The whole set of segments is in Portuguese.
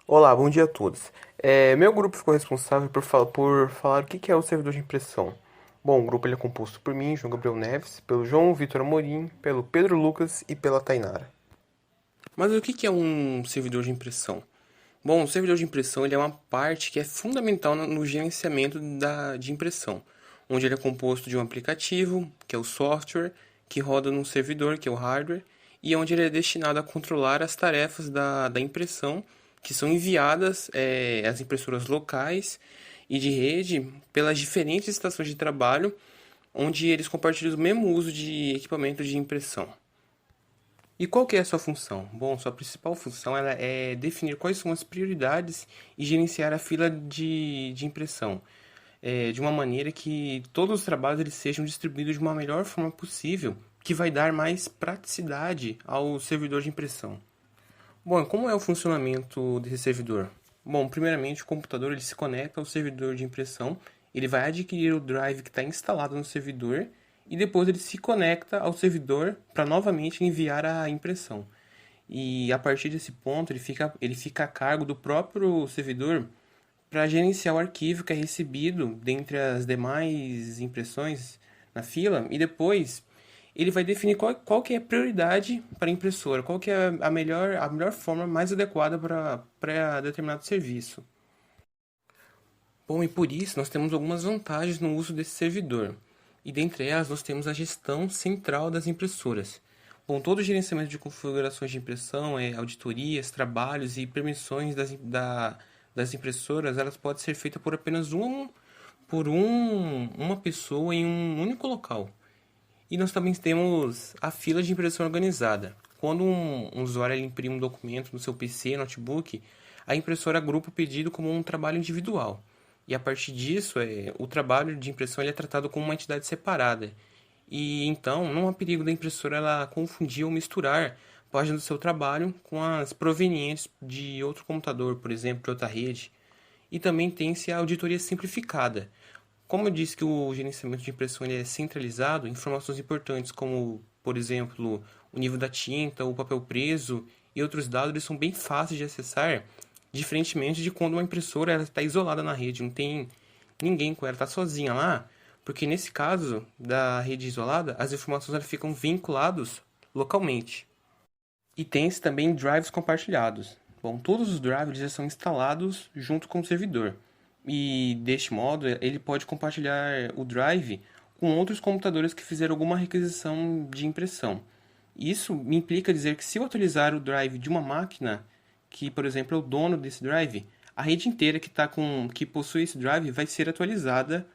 Olá, bom dia a todos. Meu grupo ficou responsável por falar o que é o servidor de impressão. Bom, o grupo ele é composto por mim, João Gabriel Neves, pelo João Vitor Amorim, pelo Pedro Lucas e pela Tainara. Mas o que é um servidor de impressão? Bom, o servidor de impressão ele é uma parte que é fundamental no gerenciamento de impressão, onde ele é composto de um aplicativo, que é o software, que roda num servidor, que é o hardware, e onde ele é destinado a controlar as tarefas da impressão, que são enviadas às impressoras locais e de rede pelas diferentes estações de trabalho, onde eles compartilham o mesmo uso de equipamento de impressão. E qual que é a sua função? Bom, sua principal função ela é definir quais são as prioridades e gerenciar a fila de impressão, de uma maneira que todos os trabalhos eles sejam distribuídos de uma melhor forma possível, que vai dar mais praticidade ao servidor de impressão. Bom, como é o funcionamento desse servidor? Bom, primeiramente o computador ele se conecta ao servidor de impressão, ele vai adquirir o drive que está instalado no servidor e depois ele se conecta ao servidor para novamente enviar a impressão. E a partir desse ponto ele fica a cargo do próprio servidor para gerenciar o arquivo que é recebido dentre as demais impressões na fila e depois ele vai definir qual que é a prioridade para a impressora, qual que é a melhor forma mais adequada para determinado serviço. Bom, e por isso nós temos algumas vantagens no uso desse servidor. E dentre elas nós temos a gestão central das impressoras. Bom, todo o gerenciamento de configurações de impressão, auditorias, trabalhos e permissões das impressoras, elas podem ser feitas por apenas uma pessoa em um único local. E nós também temos a fila de impressão organizada. Quando um usuário ele imprime um documento no seu PC, notebook, a impressora agrupa o pedido como um trabalho individual. E a partir disso, o trabalho de impressão ele é tratado como uma entidade separada. E então, não há perigo da impressora ela confundir ou misturar páginas do seu trabalho com as provenientes de outro computador, por exemplo, de outra rede. E também tem-se a auditoria simplificada. Como eu disse que o gerenciamento de impressão ele é centralizado, informações importantes como, por exemplo, o nível da tinta, o papel preso e outros dados eles são bem fáceis de acessar, diferentemente de quando uma impressora está isolada na rede, não tem ninguém com ela, está sozinha lá, porque nesse caso da rede isolada, as informações elas ficam vinculadas localmente. E tem-se também drives compartilhados. Bom, todos os drives já são instalados junto com o servidor. E deste modo, ele pode compartilhar o drive com outros computadores que fizeram alguma requisição de impressão. Isso me implica dizer que se eu atualizar o drive de uma máquina, que por exemplo é o dono desse drive, a rede inteira que possui esse drive vai ser atualizada.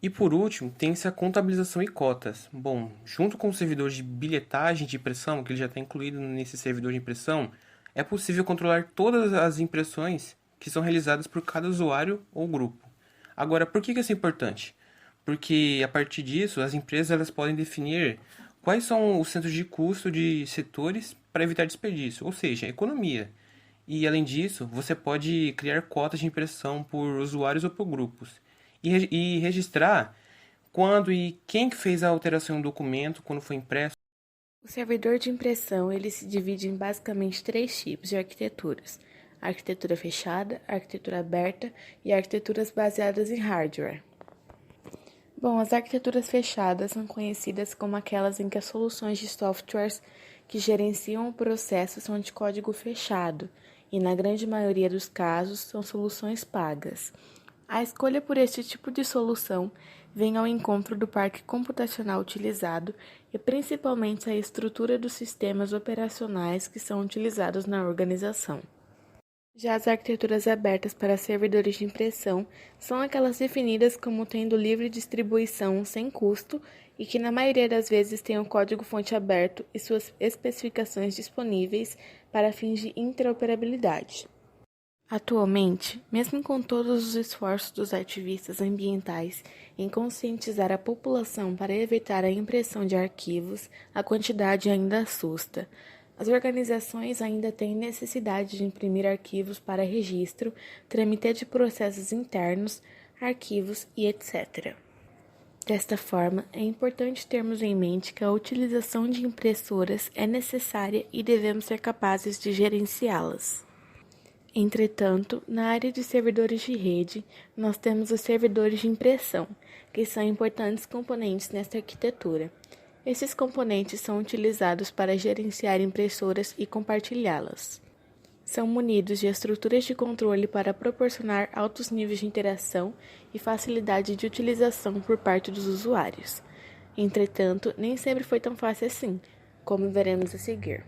E por último, tem-se a contabilização e cotas. Bom, junto com o servidor de bilhetagem de impressão, que ele já está incluído nesse servidor de impressão, é possível controlar todas as impressões que são realizadas por cada usuário ou grupo. Agora, por que isso é importante? Porque a partir disso, as empresas elas podem definir quais são os centros de custo de setores para evitar desperdício, ou seja, economia. E além disso, você pode criar cotas de impressão por usuários ou por grupos. E registrar quando e quem que fez a alteração do documento quando foi impresso. O servidor de impressão ele se divide em basicamente três tipos de arquiteturas: a arquitetura fechada, a arquitetura aberta e arquiteturas baseadas em hardware. Bom, as arquiteturas fechadas são conhecidas como aquelas em que as soluções de softwares que gerenciam o processo são de código fechado e, na grande maioria dos casos, são soluções pagas. A escolha por este tipo de solução vem ao encontro do parque computacional utilizado e principalmente a estrutura dos sistemas operacionais que são utilizados na organização. Já as arquiteturas abertas para servidores de impressão são aquelas definidas como tendo livre distribuição sem custo e que na maioria das vezes têm o código-fonte aberto e suas especificações disponíveis para fins de interoperabilidade. Atualmente, mesmo com todos os esforços dos ativistas ambientais em conscientizar a população para evitar a impressão de arquivos, a quantidade ainda assusta. As organizações ainda têm necessidade de imprimir arquivos para registro, trâmite de processos internos, arquivos e etc. Desta forma, é importante termos em mente que a utilização de impressoras é necessária e devemos ser capazes de gerenciá-las. Entretanto, na área de servidores de rede, nós temos os servidores de impressão, que são importantes componentes nesta arquitetura. Esses componentes são utilizados para gerenciar impressoras e compartilhá-las. São munidos de estruturas de controle para proporcionar altos níveis de interação e facilidade de utilização por parte dos usuários. Entretanto, nem sempre foi tão fácil assim, como veremos a seguir.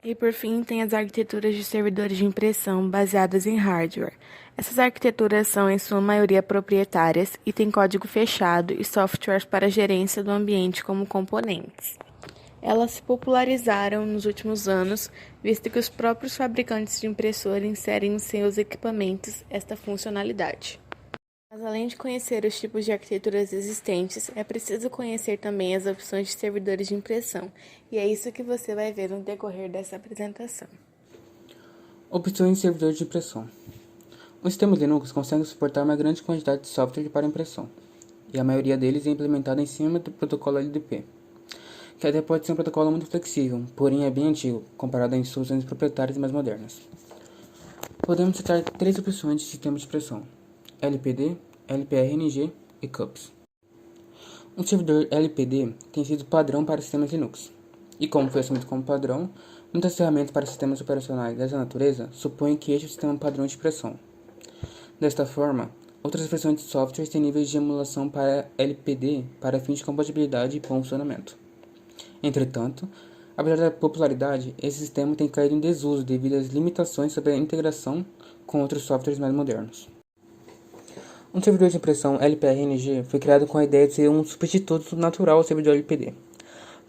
E por fim, tem as arquiteturas de servidores de impressão baseadas em hardware. Essas arquiteturas são, em sua maioria, proprietárias e têm código fechado e softwares para gerência do ambiente como componentes. Elas se popularizaram nos últimos anos, visto que os próprios fabricantes de impressora inserem em seus equipamentos esta funcionalidade. Mas além de conhecer os tipos de arquiteturas existentes, é preciso conhecer também as opções de servidores de impressão, e é isso que você vai ver no decorrer dessa apresentação. Opções de servidores de impressão. O sistema Linux consegue suportar uma grande quantidade de software para impressão, e a maioria deles é implementada em cima do protocolo LDP, que até pode ser um protocolo muito flexível, porém é bem antigo, comparado a instruções proprietárias mais modernas. Podemos citar 3 opções de sistema de impressão: LPD, LPRNG e CUPS. Um servidor LPD tem sido padrão para sistemas Linux, e como foi assumido como padrão, muitas ferramentas para sistemas operacionais dessa natureza supõem que este é o sistema padrão de impressão. Desta forma, outras versões de software têm níveis de emulação para LPD para fins de compatibilidade e bom funcionamento. Entretanto, apesar da popularidade, esse sistema tem caído em desuso devido às limitações sobre a integração com outros softwares mais modernos. Um servidor de impressão LPRNG foi criado com a ideia de ser um substituto natural ao servidor LPD.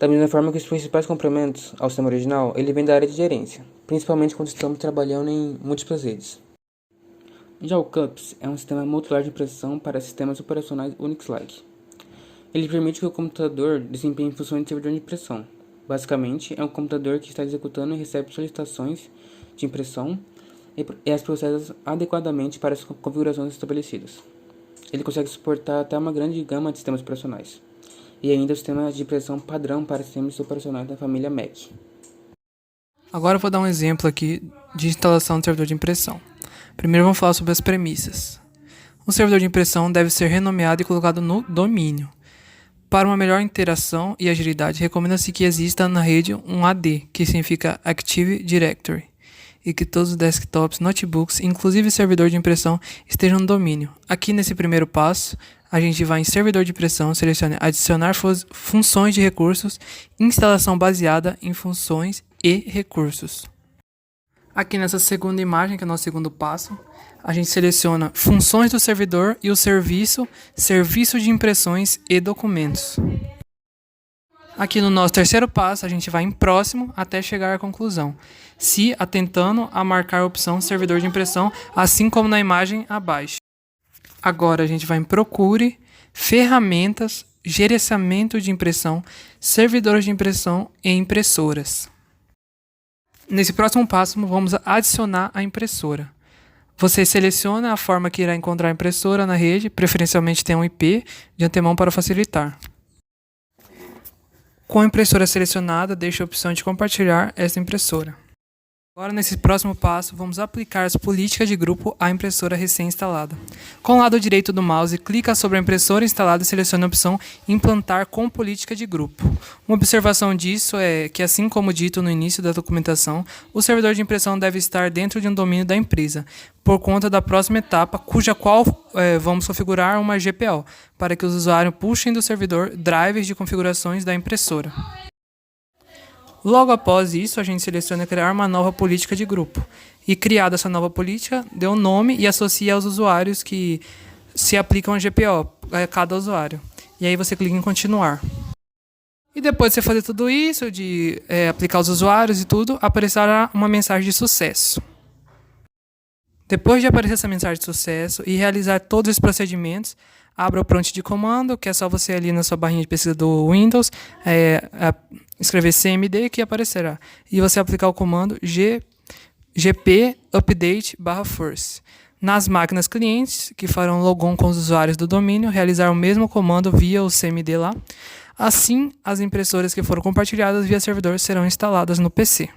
Da mesma forma que os principais complementos ao sistema original, ele vem da área de gerência, principalmente quando estamos trabalhando em múltiplas redes. Já o CUPS é um sistema modular de impressão para sistemas operacionais Unix-like. Ele permite que o computador desempenhe funções de servidor de impressão. Basicamente, é um computador que está executando e recebe solicitações de impressão e as processa adequadamente para as configurações estabelecidas. Ele consegue suportar até uma grande gama de sistemas operacionais, e ainda o sistema de impressão padrão para sistemas operacionais da família Mac. Agora eu vou dar um exemplo aqui de instalação de servidor de impressão. Primeiro vamos falar sobre as premissas. Um servidor de impressão deve ser renomeado e colocado no domínio. Para uma melhor interação e agilidade, recomenda-se que exista na rede um AD, que significa Active Directory, e que todos os desktops, notebooks, inclusive servidor de impressão, estejam no domínio. Aqui nesse primeiro passo, a gente vai em servidor de impressão, selecione adicionar funções de recursos, instalação baseada em funções e recursos. Aqui nessa segunda imagem, que é o nosso segundo passo, a gente seleciona funções do servidor e o serviço de impressões e documentos. Aqui no nosso terceiro passo, a gente vai em próximo até chegar à conclusão, se atentando a marcar a opção servidor de impressão, assim como na imagem abaixo. Agora a gente vai em procure, ferramentas, gerenciamento de impressão, servidores de impressão e impressoras. Nesse próximo passo, vamos adicionar a impressora. Você seleciona a forma que irá encontrar a impressora na rede, preferencialmente tem um IP de antemão para facilitar. Com a impressora selecionada, deixe a opção de compartilhar esta impressora. Agora, nesse próximo passo, vamos aplicar as políticas de grupo à impressora recém-instalada. Com o lado direito do mouse, clica sobre a impressora instalada e selecione a opção Implantar com política de grupo. Uma observação disso é que, assim como dito no início da documentação, o servidor de impressão deve estar dentro de um domínio da empresa, por conta da próxima etapa, cuja qual vamos configurar uma GPO, para que os usuários puxem do servidor drivers de configurações da impressora. Logo após isso, a gente seleciona criar uma nova política de grupo. E criada essa nova política, dê um nome e associa aos usuários que se aplicam a GPO, a cada usuário. E aí você clica em continuar. E depois de você fazer tudo isso, de aplicar os usuários e tudo, aparecerá uma mensagem de sucesso. Depois de aparecer essa mensagem de sucesso e realizar todos esses procedimentos, abra o prompt de comando, que é só você ali na sua barrinha de pesquisa do Windows, escrever cmd que aparecerá. E você aplicar o comando gp update/force. Nas máquinas clientes, que farão logon com os usuários do domínio, realizar o mesmo comando via o cmd lá. Assim, as impressoras que foram compartilhadas via servidor serão instaladas no PC.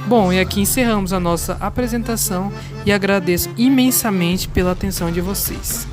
Bom, e aqui encerramos a nossa apresentação e agradeço imensamente pela atenção de vocês.